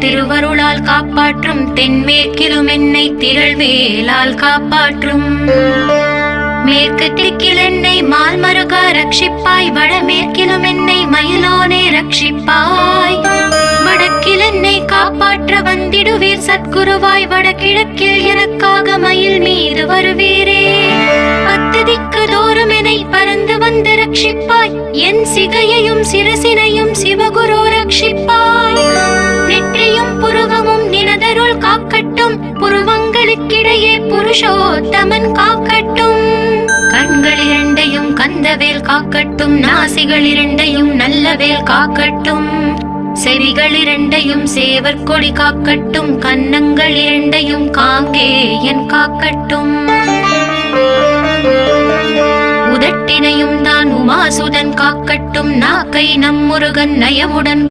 திருவருளால் காப்பாற்றும், தென்மேற்கிலும் என்னை திரள்வேலால் காப்பாற்றும். மேற்கு திக்கில் என்னை மால்மருகா ரட்சிப்பாய், வடமேற்கிலும் என்னை மயிலோனே ரட்சிப்பாய். வடக்கில் என்னை காப்பாற்ற வந்திடுவீர் சத்குருவாய், வடகிழக்கில் எனக்காக மயில் மீது வருவீரே. 10 திக்கு தோறும் என்னை பறந்து வந்து ரட்சிப்பாய், என் சிகையையும் சிரசினையும் சிவகுரு ரட்சிப்பாய். நெற்றியும் புருவமும் நினதருள் காக்கட்டும், புருவங்களுக்கிடையே புருஷோத்தமன் காக்கட்டும். கண்கள் இரண்டையும் கந்தவேல் காக்கட்டும், நாசிகள் இரண்டையும் நல்லவேல் காக்கட்டும். செவிகள் இரண்டையும் சேவர் கொடி காக்கட்டும், கன்னங்கள் இரண்டையும் காங்கேயன் காக்கட்டும். உதட்டினையும் தான் உமாசுதன் காக்கட்டும், நாக்கை நம் முருகன் நயமுடன்